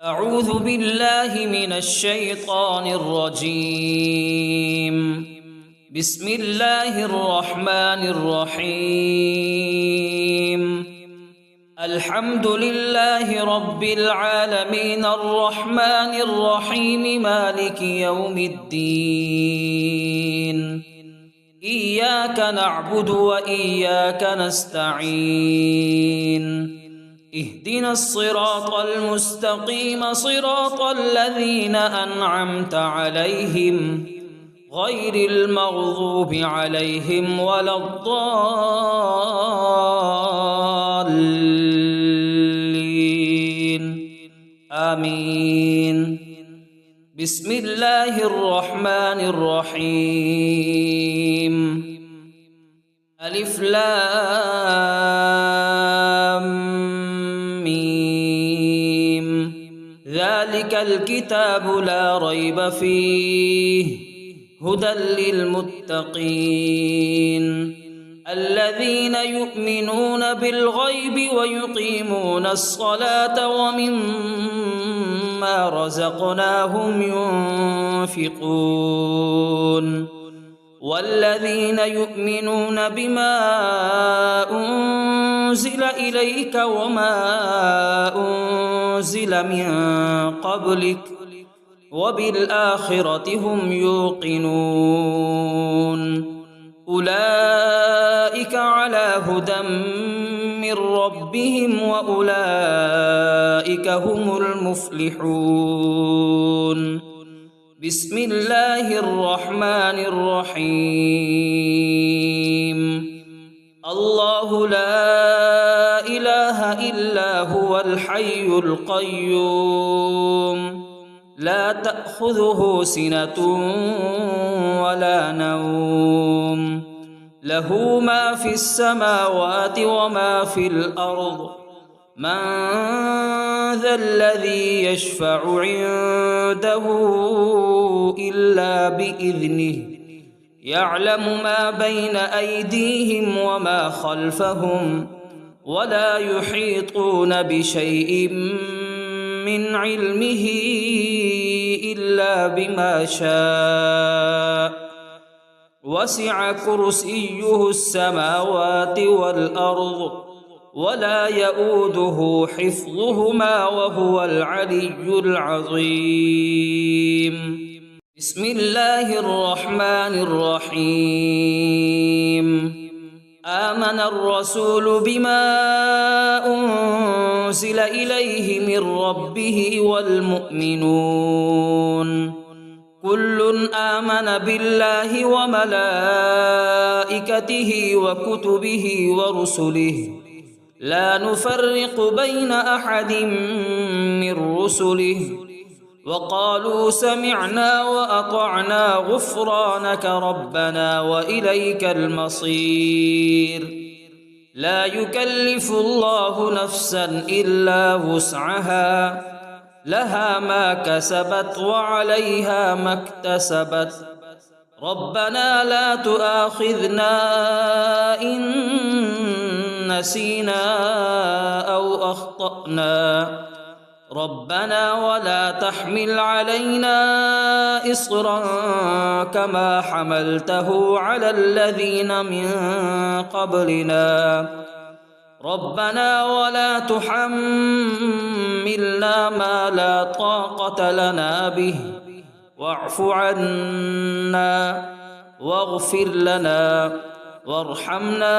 أعوذ بالله من الشيطان الرجيم. بسم الله الرحمن الرحيم. الحمد لله رب العالمين الرحمن الرحيم مالك يوم الدين. إياك نعبد وإياك نستعين. اهدنا الصراط المستقيم صراط الذين أنعمت عليهم غير المغضوب عليهم ولا الضالين آمين. بسم الله الرحمن الرحيم. ألف لام ذلك الكتاب لا ريب فيه هدى للمتقين الذين يؤمنون بالغيب ويقيمون الصلاة ومما رزقناهم ينفقون والذين يؤمنون بما أنزل إليك وما أنزل من قبلك وبالآخرة هم يوقنون أولئك على هدى من ربهم وأولئك هم المفلحون. بسم الله الرحمن الرحيم. الله لا إله إلا هو الحي القيوم لا تأخذه سنة ولا نوم له ما في السماوات وما في الأرض من ذا الذي يشفع عنده إلا بإذنه يعلم ما بين أيديهم وما خلفهم ولا يحيطون بشيء من علمه إلا بما شاء وسع كرسيه السماوات والأرض ولا يؤوده حفظهما وهو العلي العظيم. بسم الله الرحمن الرحيم. آمن الرسول بما أنزل إليه من ربه والمؤمنون كل آمن بالله وملائكته وكتبه ورسله لا نفرق بين أحد من رسله وقالوا سمعنا وأطعنا غفرانك ربنا وإليك المصير. لا يكلف الله نفسا إلا وسعها لها ما كسبت وعليها ما اكتسبت ربنا لا تؤاخذنا إن نسينا أو أخطأنا ربنا ولا تحمل علينا إصرا كما حملته على الذين من قبلنا ربنا ولا تحملنا ما لا طاقة لنا به واعف عنا واغفر لنا وارحمنا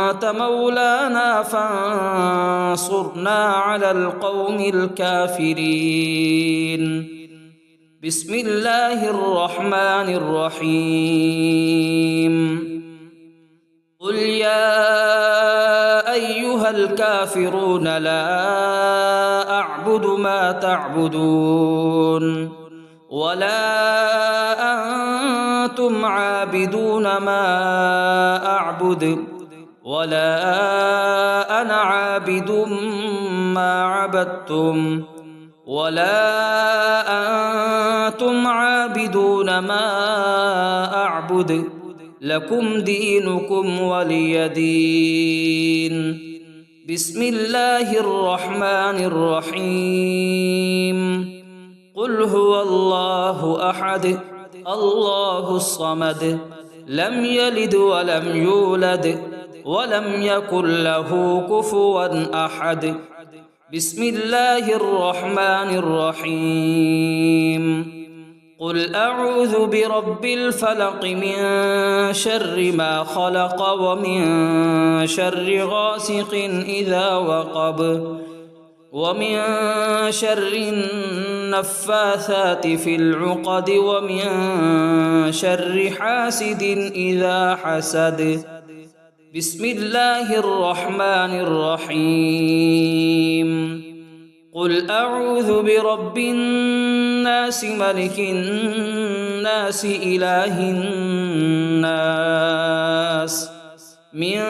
أنت مولانا فانصرنا على القوم الكافرين. بسم الله الرحمن الرحيم. قل يا أيها الكافرون لا أعبد ما تعبدون ولا أنتم عابدون ما أعبد ولا أنا عابد ما عبدتم ولا أنتم عابدون ما أعبد لكم دينكم ولي دين. بسم الله الرحمن الرحيم قل هو الله أحد الله الصمد لم يلد ولم يولد ولم يكن له كفوا أحد بسم الله الرحمن الرحيم قل أعوذ برب الفلق من شر ما خلق ومن شر غاسق إذا وقب ومن شر النفاثات في العقد ومن شر حاسد إذا حسد بسم الله الرحمن الرحيم قل أعوذ برب الناس ملك الناس إله الناس من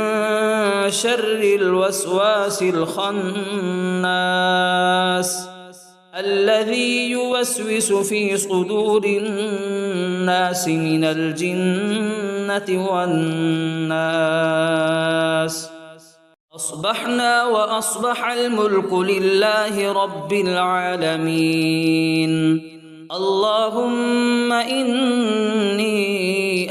شر الوسواس الخناس الذي يوسوس في صدور الناس من الجنة والناس أصبحنا وأصبح الملك لله رب العالمين اللهم إني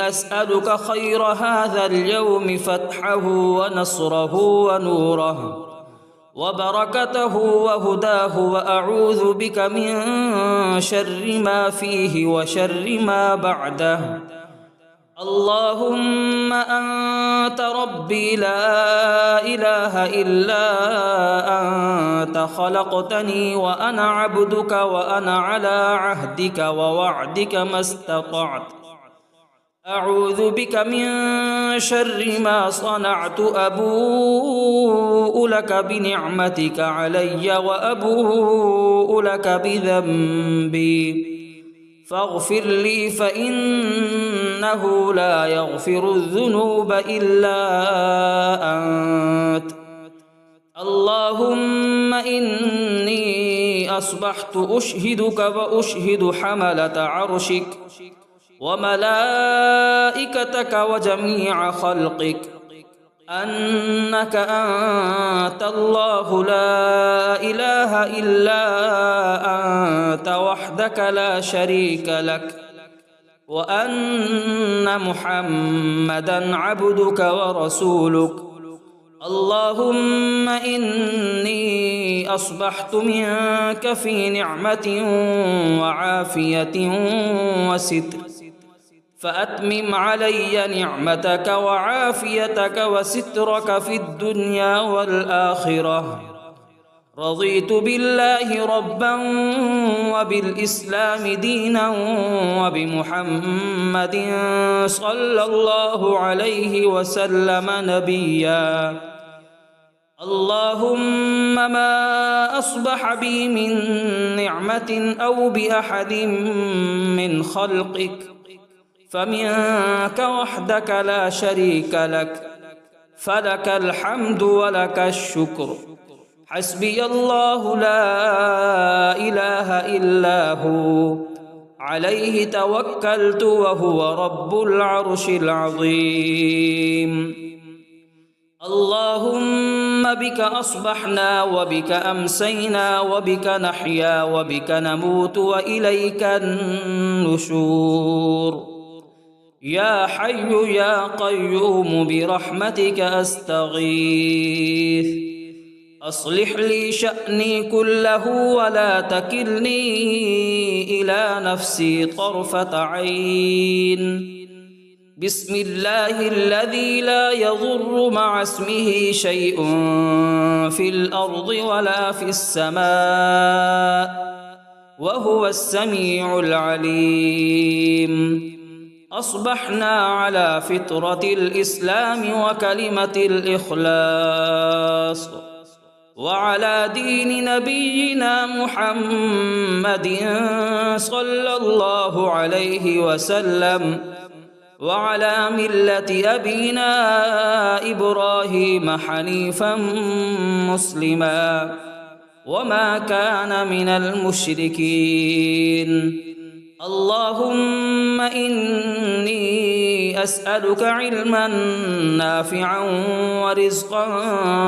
أسألك خير هذا اليوم فتحه ونصره ونوره وبركته وهداه وأعوذ بك من شر ما فيه وشر ما بعده اللهم أنت ربي لا إله إلا أنت خلقتني وأنا عبدك وأنا على عهدك ووعدك ما استطعت أعوذ بك من شر ما صنعت أبوء لك بنعمتك علي وأبوء لك بذنبي فاغفر لي فإنه لا يغفر الذنوب إلا أنت اللهم إني أصبحت أشهدك وأشهد حملة عرشك وملائكتك وجميع خلقك أنك أنت الله لا إله إلا أنت وحدك لا شريك لك وأن محمدًا عبدك ورسولك اللهم إني أصبحت منك في نعمة وعافية وستر فأتمم علي نعمتك وعافيتك وسترك في الدنيا والآخرة رضيت بالله ربا وبالإسلام دينا وبمحمد صلى الله عليه وسلم نبيا اللهم ما أصبح بي من نعمة أو بأحد من خلقك فمنك وحدك لا شريك لك فلك الحمد ولك الشكر حسبي الله لا إله إلا هو عليه توكلت وهو رب العرش العظيم اللهم بك أصبحنا وبك أمسينا وبك نحيا وبك نموت وإليك النشور يا حي يا قيوم برحمتك أستغيث أصلح لي شأني كله ولا تكلني إلى نفسي طرفة عين بسم الله الذي لا يضر مع اسمه شيء في الأرض ولا في السماء وهو السميع العليم أصبحنا على فطرة الإسلام وكلمة الإخلاص وعلى دين نبينا محمد صلى الله عليه وسلم وعلى ملة أبينا إبراهيم حنيفا مسلما وما كان من المشركين اللهم إني أسألك علما نافعا ورزقا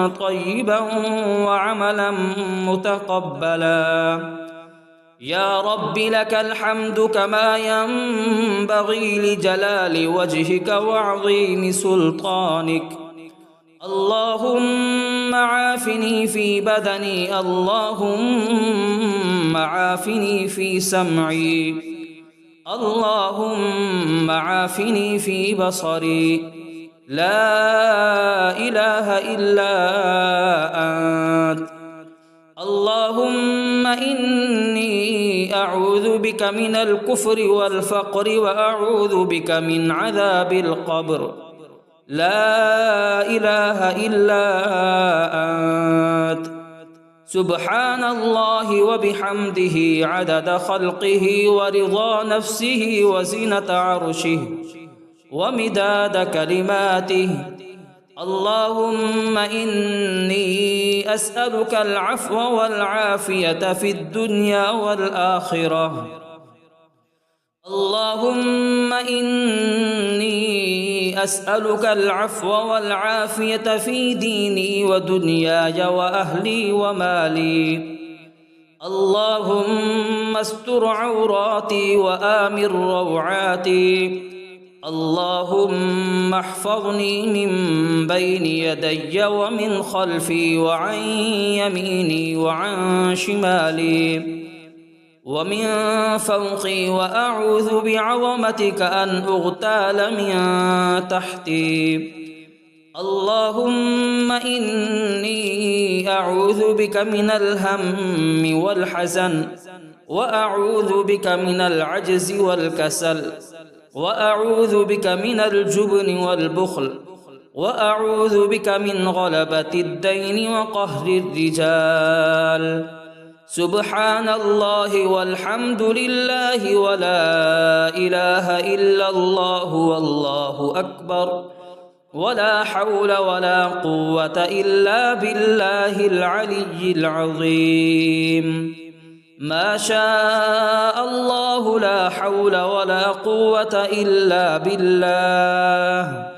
طيبا وعملا متقبلا. يا رب لك الحمد كما ينبغي لجلال وجهك وعظيم سلطانك. اللهم عافني في بدني، اللهم عافني في سمعي، اللهم عافني في بصري. لا إله إلا أنت. اللهم إني أعوذ بك من الكفر والفقر وأعوذ بك من عذاب القبر. لا إله إلا أنت. سبحان الله وبحمده عدد خلقه ورضا نفسه وزنة عرشه ومداد كلماته. اللهم إني أسألك العفو والعافية في الدنيا والآخرة. اللهم إني أسألك العفو والعافية في ديني ودنياي وأهلي ومالي. اللهم استر عوراتي وآمن روعاتي. اللهم احفظني من بين يدي ومن خلفي وعن يميني وعن شمالي ومن فوقي، وأعوذ بعظمتك أن أغتال من تحتي. اللهم إني أعوذ بك من الهم والحزن، وأعوذ بك من العجز والكسل، وأعوذ بك من الجبن والبخل، وأعوذ بك من غلبة الدين وقهر الرجال. سبحان الله والحمد لله ولا إله إلا الله والله أكبر، ولا حول ولا قوة إلا بالله العلي العظيم. ما شاء الله لا حول ولا قوة إلا بالله.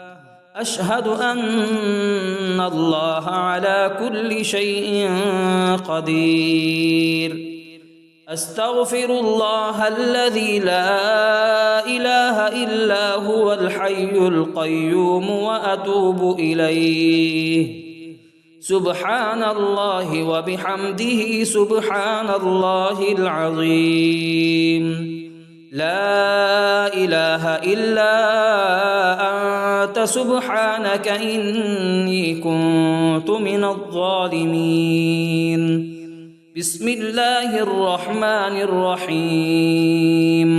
أشهد أن الله على كل شيء قدير. أستغفر الله الذي لا إله إلا هو الحي القيوم وأتوب إليه. سبحان الله وبحمده سبحان الله العظيم. لا إله إلا أنت سبحانك إني كنت من الظالمين. بسم الله الرحمن الرحيم.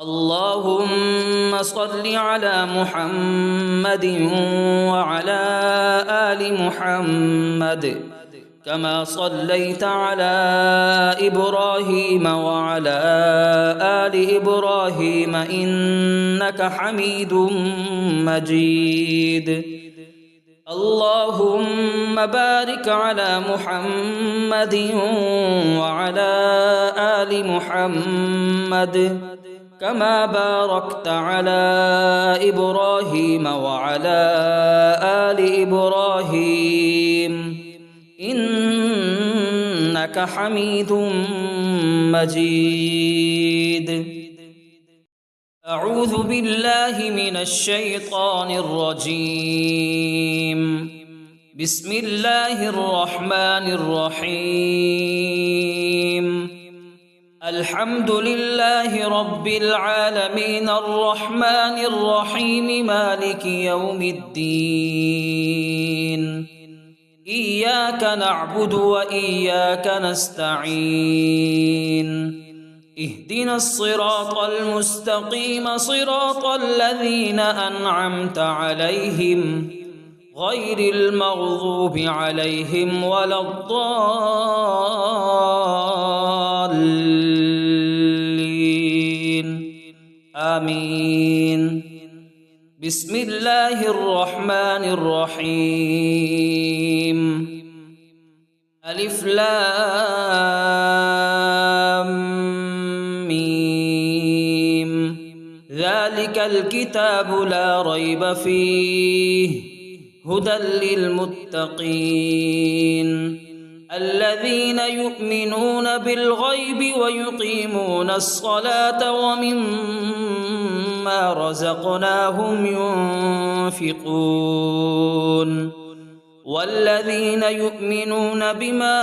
اللهم صل على محمد وعلى آل محمد كما صليت على إبراهيم وعلى آل إبراهيم إنك حميد مجيد. اللهم بارك على محمد وعلى آل محمد كما باركت على إبراهيم وعلى آل إبراهيم إنك حميد مجيد. أعوذ بالله من الشيطان الرجيم. بسم الله الرحمن الرحيم. الحمد لله رب العالمين الرحمن الرحيم مالك يوم الدين. إياك نعبد وإياك نستعين. اهدنا الصراط المستقيم صراط الذين أنعمت عليهم غير المغضوب عليهم ولا الضالين. آمين. بسم الله الرحمن الرحيم. ألف لام ميم. ذلك ذلك الكتاب لا ريب فيه هدى للمتقين الذين يؤمنون بالغيب ويقيمون الصلاة ومما رزقناهم ينفقون والذين يؤمنون بما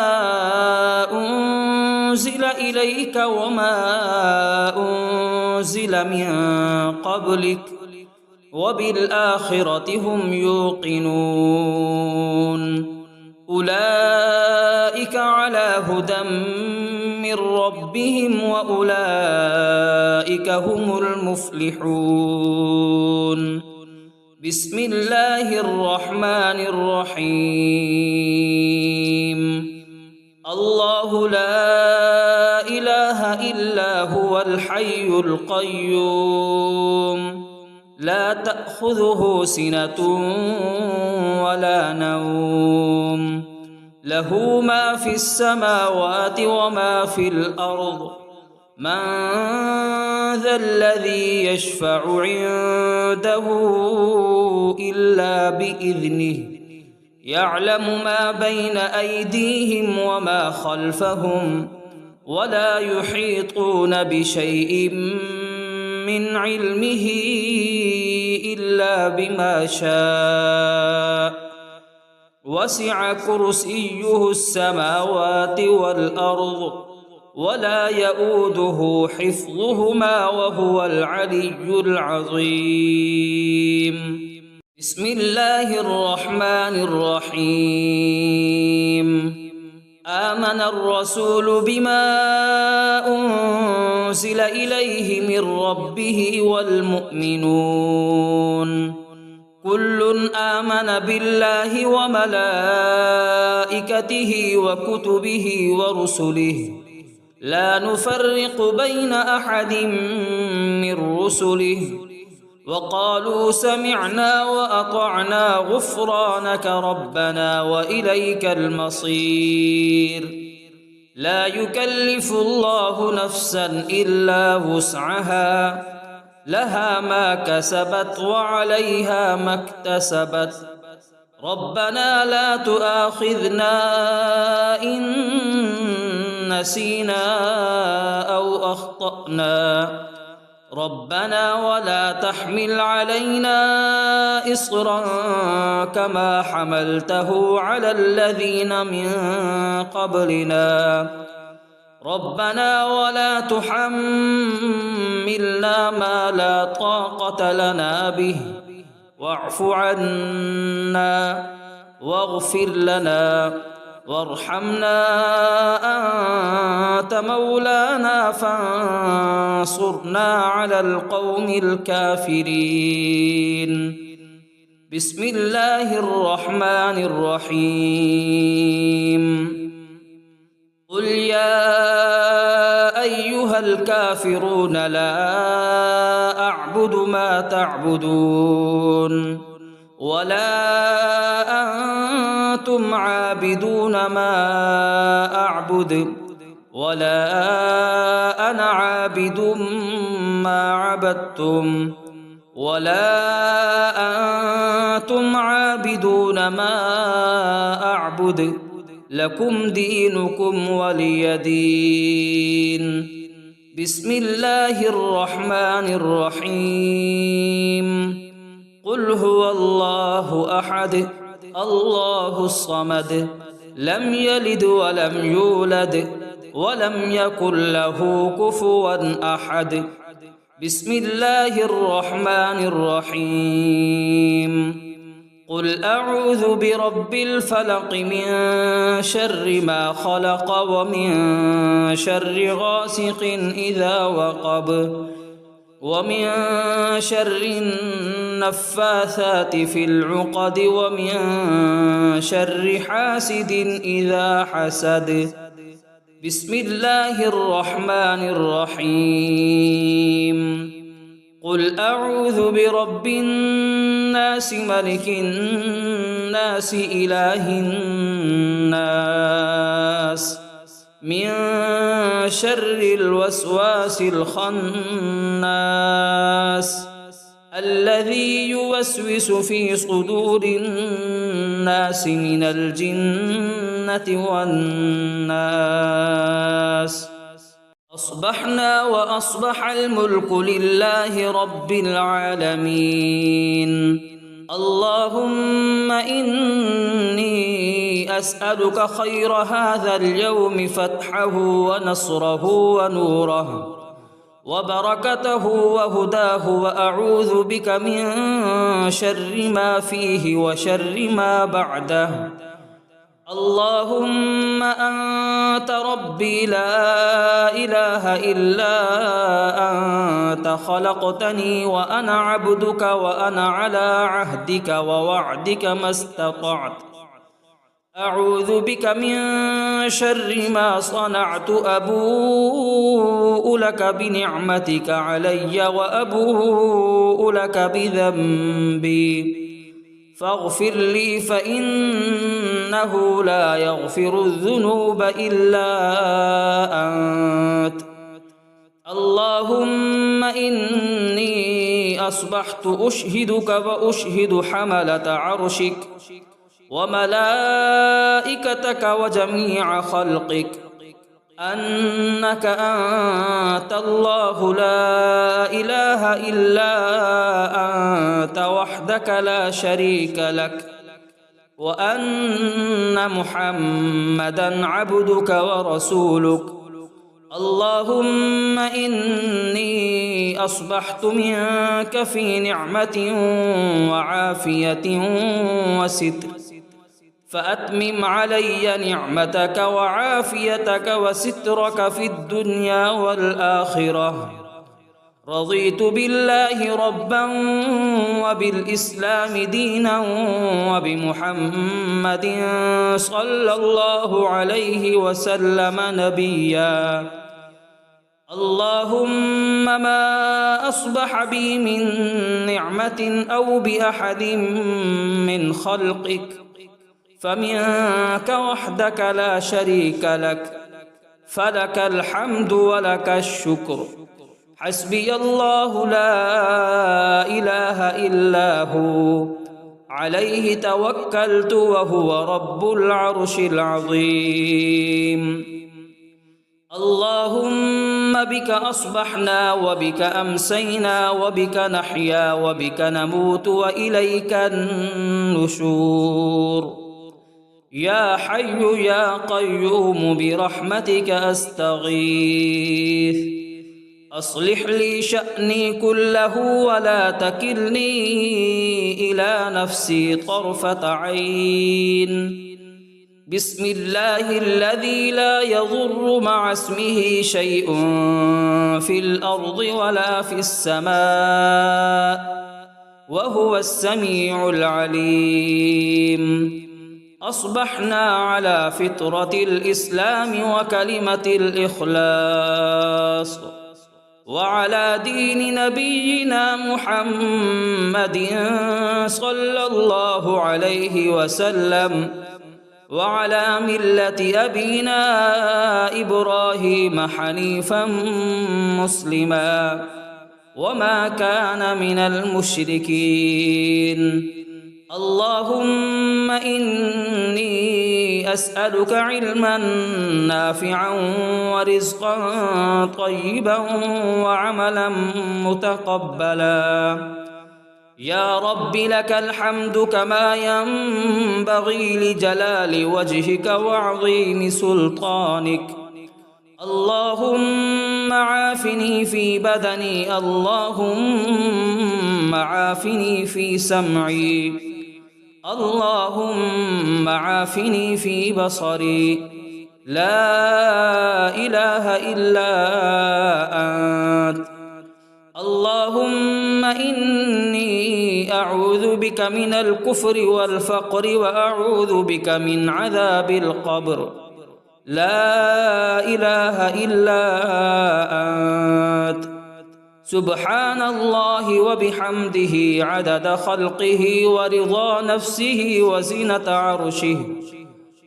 أنزل إليك وما أنزل من قبلك وبالآخرة هم يوقنون أولئك على هدى من ربهم وأولئك هم المفلحون بسم الله الرحمن الرحيم الله لا إله إلا هو الحي القيوم لا تأخذه سنة ولا نوم له ما في السماوات وما في الأرض من ذا الذي يشفع عنده إلا بإذنه يعلم ما بين أيديهم وما خلفهم ولا يحيطون بشيء من علمه إلا بما شاء وسع كرسيه السماوات والأرض ولا يؤوده حفظهما وهو العلي العظيم بسم الله الرحمن الرحيم آمن الرسول بما أنزل إليه من ربه والمؤمنون كل آمن بالله وملائكته وكتبه ورسله لا نفرق بين أحد من رسله وقالوا سمعنا وأطعنا غفرانك ربنا وإليك المصير لا يكلف الله نفسا إلا وسعها لها ما كسبت وعليها ما اكتسبت ربنا لا تؤاخذنا إن نسينا أو أخطأنا ربنا ولا تحمل علينا إصرا كما حملته على الذين من قبلنا ربنا ولا تحملنا ما لا طاقة لنا به واعف عنا واغفر لنا وارحمنا أنت مولانا فانصرنا على القوم الكافرين بسم الله الرحمن الرحيم قل يا أيها الكافرون لا أعبد ما تعبدون ولا أنتم عابدون ما أعبد ولا أنا عابد ما عبدتم ولا أنتم عابدون ما أعبد لكم دينكم ولي دين بسم الله الرحمن الرحيم قل هو الله أحد الله الصمد لم يلد ولم يولد ولم يكن له كفوا أحد بسم الله الرحمن الرحيم قل أعوذ برب الفلق من شر ما خلق ومن شر غاسق إذا وقب ومن شر النفاثات في العقد ومن شر حاسد إذا حسد بسم الله الرحمن الرحيم قل أعوذ برب الناس ملك الناس إله الناس من شر الوسواس الخناس الذي يوسوس في صدور الناس من الجنة والناس. أصبحنا وأصبح الملك لله رب العالمين. اللهم إني أسألك خير هذا اليوم فتحه ونصره ونوره وبركته وهداه، وأعوذ بك من شر ما فيه وشر ما بعده. اللهم أنت ربي لا إله إلا أنت، خلقتني وأنا عبدك وأنا على عهدك ووعدك ما استطعت. أعوذ بك من شر ما صنعت، أبوء لك بنعمتك علي وأبوء لك بذنبي، فاغفر لي فإنه لا يغفر الذنوب إلا أنت. اللهم إني أصبحت أشهدك وأشهد حملة عرشك وملائكتك وجميع خلقك أنك أنت الله لا إله إلا أنت وحدك لا شريك لك، وأن محمدًا عبدك ورسولك. اللهم إني أصبحت منك في نعمة وعافية وستر، فأتمم علي نعمتك وعافيتك وسترك في الدنيا والآخرة. رضيت بالله ربا وبالإسلام دينا وبمحمد صلى الله عليه وسلم نبيا. اللهم ما أصبح بي من نعمة أو بأحد من خلقك فمنك وحدك لا شريك لك، فلك الحمد ولك الشكر. حسبي الله لا إله إلا هو، عليه توكلت وهو رب العرش العظيم. اللهم بك أصبحنا وبك أمسينا وبك نحيا وبك نموت وإليك النشور. يا حي يا قيوم برحمتك أستغيث، أصلح لي شأني كله ولا تكلني إلى نفسي طرفة عين. بسم الله الذي لا يضر مع اسمه شيء في الأرض ولا في السماء، وهو السميع العليم. أصبحنا على فطرة الإسلام وكلمة الإخلاص، وعلى دين نبينا محمد صلى الله عليه وسلم، وعلى ملة أبينا إبراهيم حنيفا مسلما وما كان من المشركين. اللهم إني أسألك علما نافعا ورزقا طيبا وعملا متقبلا. يا رب لك الحمد كما ينبغي لجلال وجهك وعظيم سلطانك. اللهم عافني في بدني، اللهم عافني في سمعي، اللهم عافني في بصري. لا إله إلا أنت. اللهم إني أعوذ بك من الكفر والفقر وأعوذ بك من عذاب القبر. لا إله إلا أنت. سبحان الله وبحمده عدد خلقه ورضا نفسه وزنة عرشه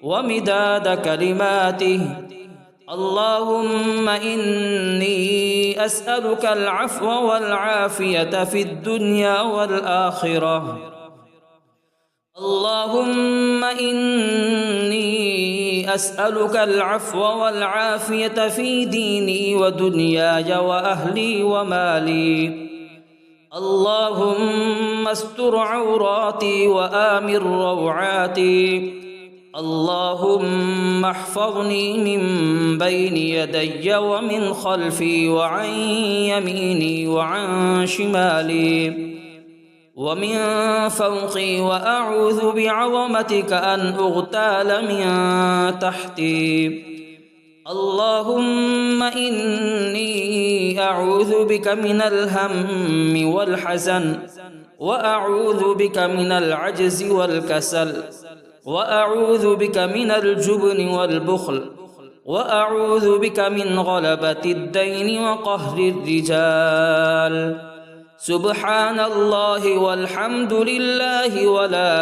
ومداد كلماته. اللهم إني أسألك العفو والعافية في الدنيا والآخرة. اللهم إني أسألك العفو والعافية في ديني ودنياي وأهلي ومالي. اللهم استر عوراتي وآمن روعاتي. اللهم احفظني من بين يدي ومن خلفي وعن يميني وعن شمالي ومن فوقي، وأعوذ بعظمتك أن أغتال من تحتي. اللهم إني أعوذ بك من الهم والحزن، وأعوذ بك من العجز والكسل، وأعوذ بك من الجبن والبخل، وأعوذ بك من غلبة الدين وقهر الرجال. سبحان الله والحمد لله ولا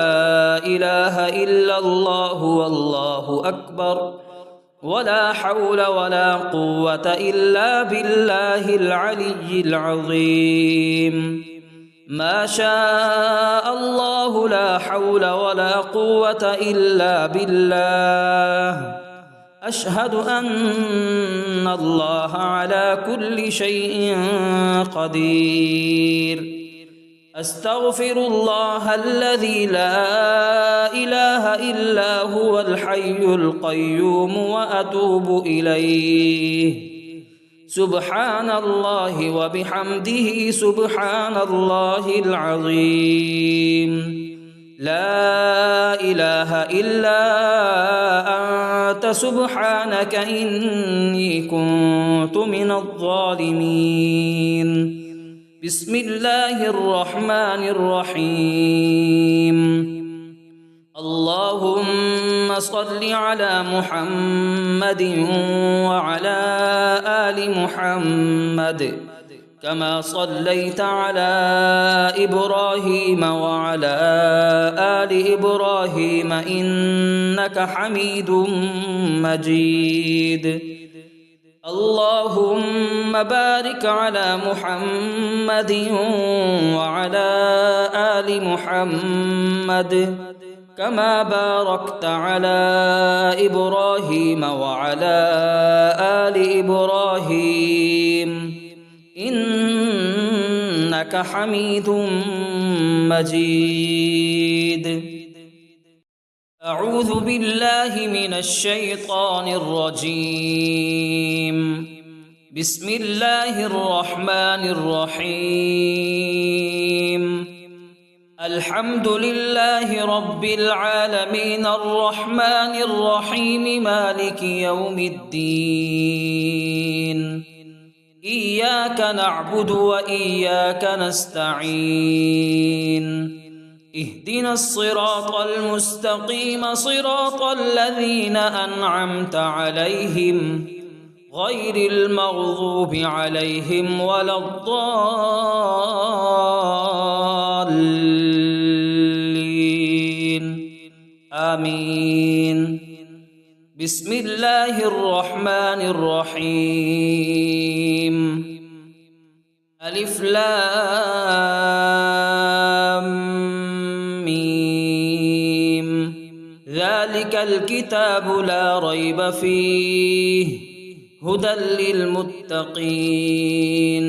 إله إلا الله والله أكبر، ولا حول ولا قوة إلا بالله العلي العظيم. ما شاء الله لا حول ولا قوة إلا بالله. أشهد أن الله على كل شيء قدير. أستغفر الله الذي لا إله إلا هو الحي القيوم وأتوب إليه. سبحان الله وبحمده سبحان الله العظيم. لا إله إلا أنت سبحانك إني كنت من الظالمين. بسم الله الرحمن الرحيم. اللهم صل على محمد وعلى آل محمد كما صليت على إبراهيم وعلى آل إبراهيم إنك حميد مجيد. اللهم بارك على محمد وعلى آل محمد كما باركت على إبراهيم وعلى آل إبراهيم إنك حميد مجيد. أعوذ بالله من الشيطان الرجيم. بسم الله الرحمن الرحيم. الحمد لله رب العالمين الرحمن الرحيم مالك يوم الدين. إياك نعبد وإياك نستعين. اهدنا الصراط المستقيم صراط الذين أنعمت عليهم غير المغضوب عليهم ولا الضالين. آمين. بسم الله الرحمن الرحيم. ألف لام ميم. ذلك الكتاب لا ريب فيه هدى للمتقين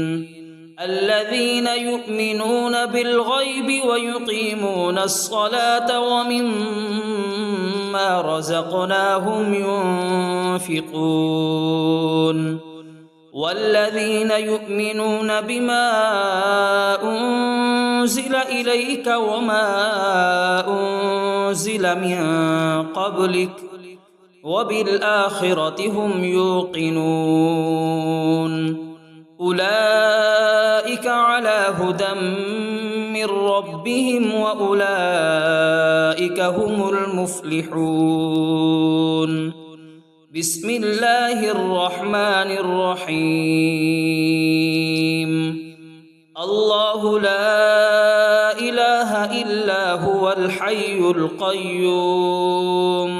الذين يؤمنون بالغيب ويقيمون الصلاة ومما رزقناهم ينفقون والذين يؤمنون بما أنزل إليك وما أنزل من قبلك وبالآخرة هم يوقنون أولئك على هدى من ربهم وأولئك هم المفلحون. بسم الله الرحمن الرحيم. الله لا إله إلا هو الحي القيوم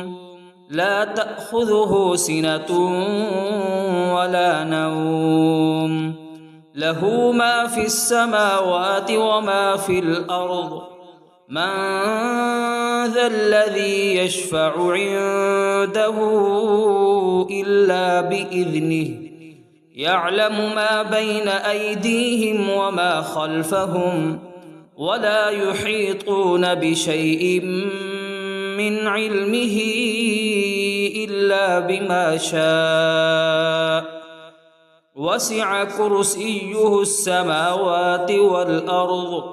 لا تأخذه سنة ولا نوم له ما في السماوات وما في الأرض من ذا الذي يشفع عنده إلا بإذنه يعلم ما بين أيديهم وما خلفهم ولا يحيطون بشيء من علمه إلا بما شاء وسع كرسيه السماوات والأرض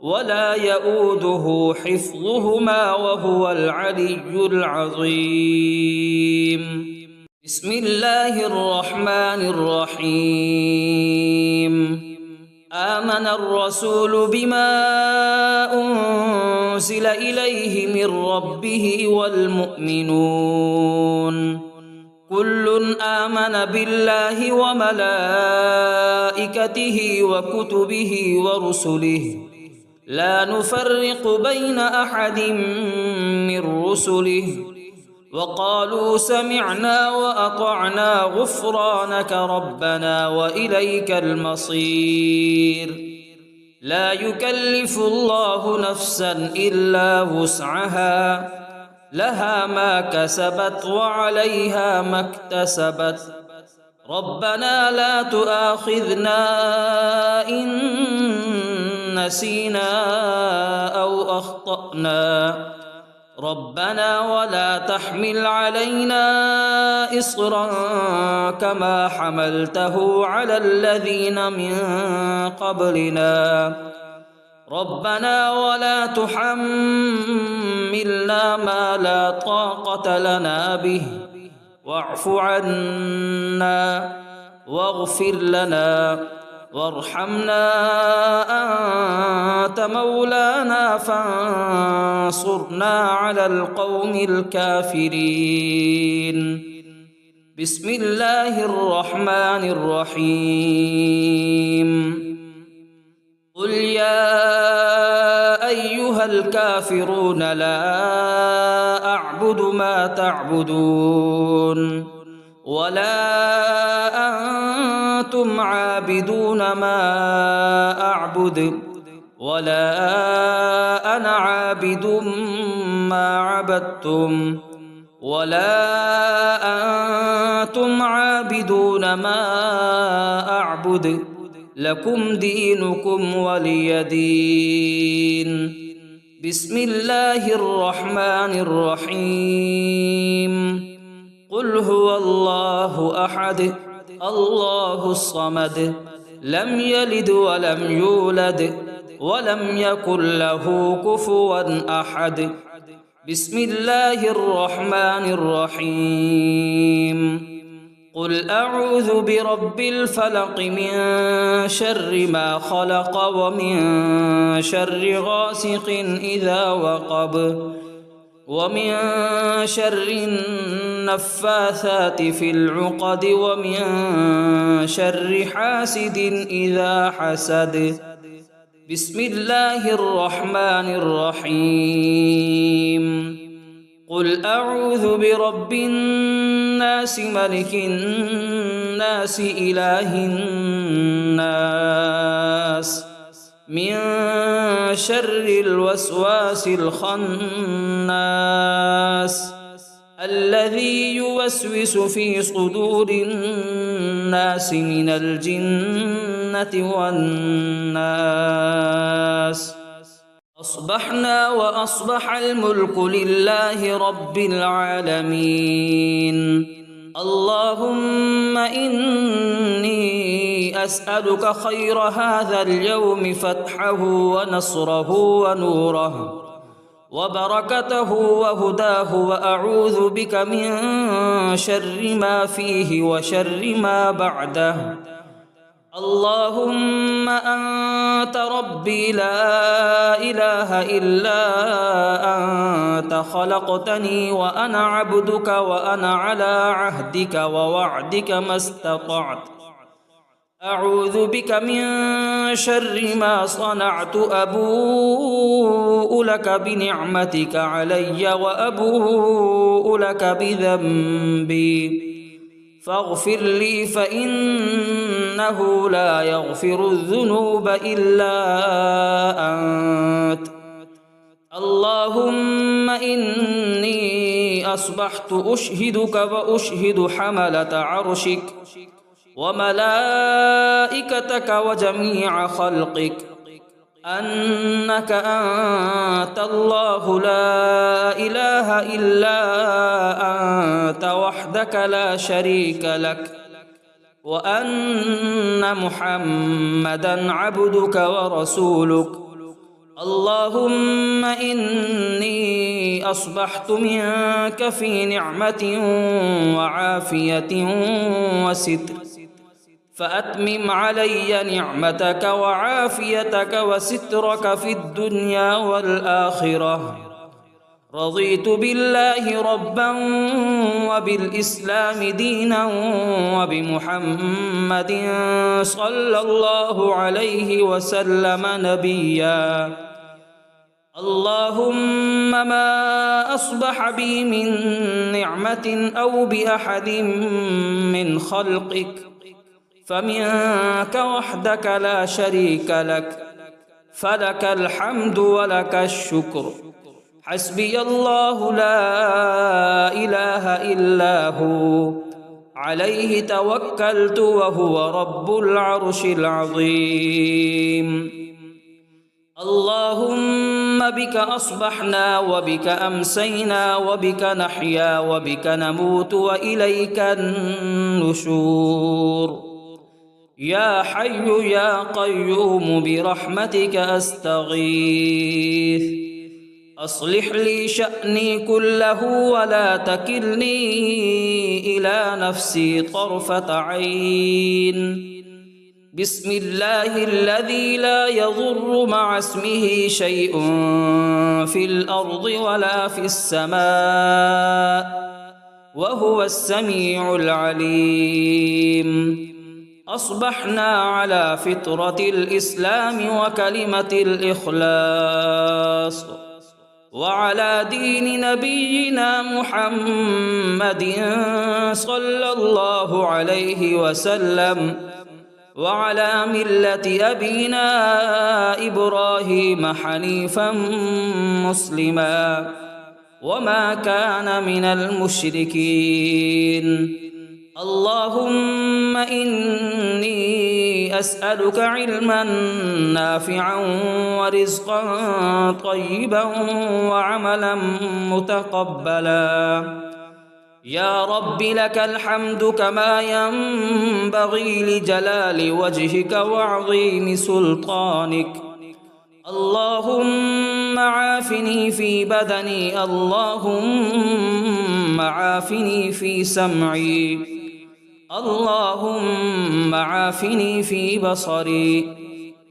ولا يؤوده حفظهما وهو العلي العظيم. بسم الله الرحمن الرحيم. آمن الرسول بما أنزل إليه من ربه والمؤمنون كل آمن بالله وملائكته وكتبه ورسله لا نفرق بين أحد من رسله وقالوا سمعنا وأطعنا غفرانك ربنا وإليك المصير. لا يكلف الله نفسا إلا وسعها لها ما كسبت وعليها ما اكتسبت ربنا لا تؤاخذنا إن نسينا أو أخطأنا ربنا ولا تحمل علينا إصرا كما حملته على الذين من قبلنا ربنا ولا تحملنا ما لا طاقة لنا به واعف عنا واغفر لنا وارحمنا أنت مولانا فانصرنا على القوم الكافرين. بسم الله الرحمن الرحيم. قل يا أيها الكافرون لا أعبد ما تعبدون ولا أنتم عابدون ما أعبد ولا أنا عابد ما عبدتم ولا أنتم عابدون ما أعبد لكم دينكم ولي دين. بسم الله الرحمن الرحيم. قل هو الله أحد الله الصمد لم يلد ولم يولد ولم يكن له كفوا أحد. بسم الله الرحمن الرحيم. قل أعوذ برب الفلق من شر ما خلق ومن شر غاسق إذا وقب ومن شر النفاثات في العقد ومن شر حاسد إذا حسد. بسم الله الرحمن الرحيم. قل أعوذ برب الناس ملك الناس إله الناس من شر الوسواس الخناس الذي يوسوس في صدور الناس من الجنة والناس. أصبحنا وأصبح الملك لله رب العالمين. اللهم إني أسألك خير هذا اليوم فتحه ونصره ونوره وبركته وهداه وأعوذ بك من شر ما فيه وشر ما بعده. اللهم أنت ربي لا إله إلا أنت خلقتني وأنا عبدك وأنا على عهدك ووعدك ما استطعت. أعوذ بك من شر ما صنعت أبوء لك بنعمتك علي وأبوء لك بذنبي فاغفر لي فإنه لا يغفر الذنوب إلا أنت. اللهم إني أصبحت أشهدك وأشهد حملة عرشك وملائكتك وجميع خلقك أنك أنت الله لا إله إلا أنت وحدك لا شريك لك، وأن محمدًا عبدك ورسولك. اللهم إني أصبحت منك في نعمة وعافية وستر، فأتمم علي نعمتك وعافيتك وسترك في الدنيا والآخرة. رضيت بالله ربا وبالإسلام دينا وبمحمد صلى الله عليه وسلم نبيا. اللهم ما أصبح بي من نعمة أو بأحد من خلقك فمنك وحدك لا شريك لك، فلك الحمد ولك الشكر. حسبي الله لا إله إلا هو، عليه توكلت وهو رب العرش العظيم. اللهم بك أصبحنا وبك أمسينا وبك نحيا وبك نموت وإليك النشور. يا حي يا قيوم برحمتك أستغيث، أصلح لي شأني كله ولا تكلني إلى نفسي طرفة عين. بسم الله الذي لا يضر مع اسمه شيء في الأرض ولا في السماء وهو السميع العليم. أصبحنا على فطرة الإسلام وكلمة الإخلاص وعلى دين نبينا محمد صلى الله عليه وسلم وعلى ملة أبينا إبراهيم حنيفا مسلما وما كان من المشركين. اللهم إني أسألك علما نافعا ورزقا طيبا وعملا متقبلا. يا رب لك الحمد كما ينبغي لجلال وجهك وعظيم سلطانك. اللهم عافني في بدني، اللهم عافني في سمعي، اللهم عافني في بصري.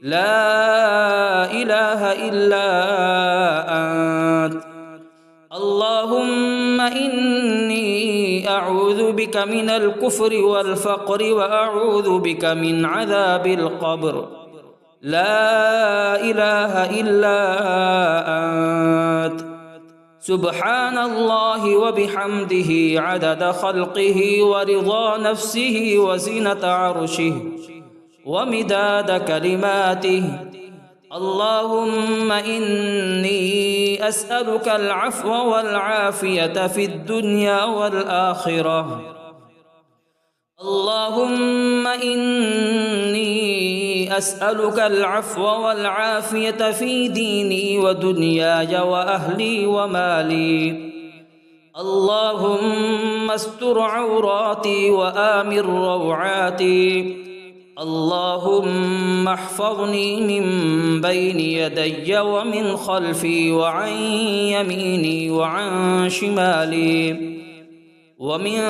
لا إله إلا أنت. اللهم إني أعوذ بك من الكفر والفقر وأعوذ بك من عذاب القبر. لا إله إلا أنت. سبحان الله وبحمده عدد خلقه ورضا نفسه وزنة عرشه ومداد كلماته. اللهم إني أسألك العفو والعافية في الدنيا والآخرة. اللهم إني أسألك العفو والعافية في ديني ودنياي وأهلي ومالي. اللهم استر عوراتي وآمن روعاتي. اللهم احفظني من بين يدي ومن خلفي وعن يميني وعن شمالي ومن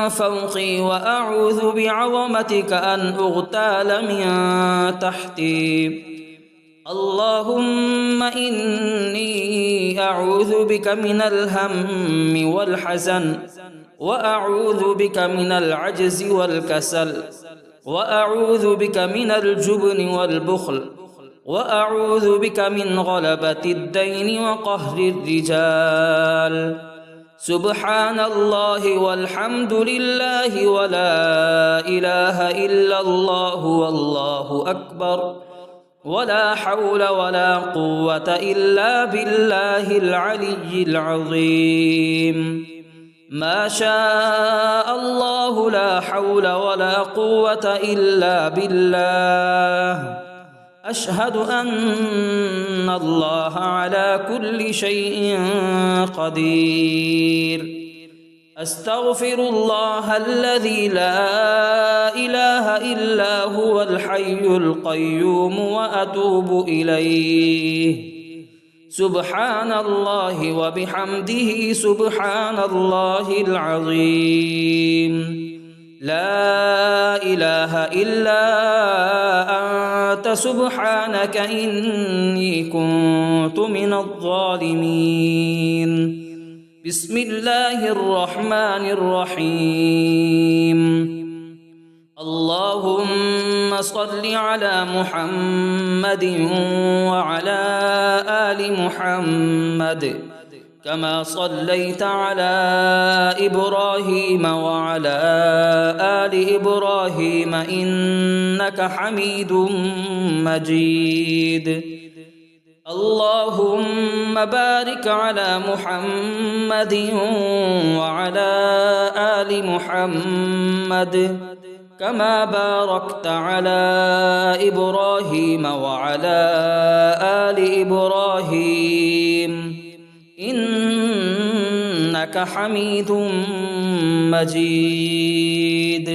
فوقي، وأعوذ بعظمتك أن أغتال من تحتي. اللهم إني أعوذ بك من الهم والحزن، وأعوذ بك من العجز والكسل، وأعوذ بك من الجبن والبخل، وأعوذ بك من غلبة الدين وقهر الرجال. سبحان الله والحمد لله ولا إله إلا الله والله أكبر ولا حول ولا قوة إلا بالله العلي العظيم. ما شاء الله لا حول ولا قوة إلا بالله. أشهد أن الله على كل شيء قدير. أستغفر الله الذي لا إله إلا هو الحي القيوم وأتوب إليه. سبحان الله وبحمده سبحان الله العظيم. لا إله إلا أنت سبحانك إني كنت من الظالمين. بسم الله الرحمن الرحيم. اللهم صل على محمد وعلى آل محمد كما صليت على إبراهيم وعلى آل إبراهيم إنك حميد مجيد. اللهم بارك على محمد وعلى آل محمد كما باركت على إبراهيم وعلى آل إبراهيم إنك حميد مجيد.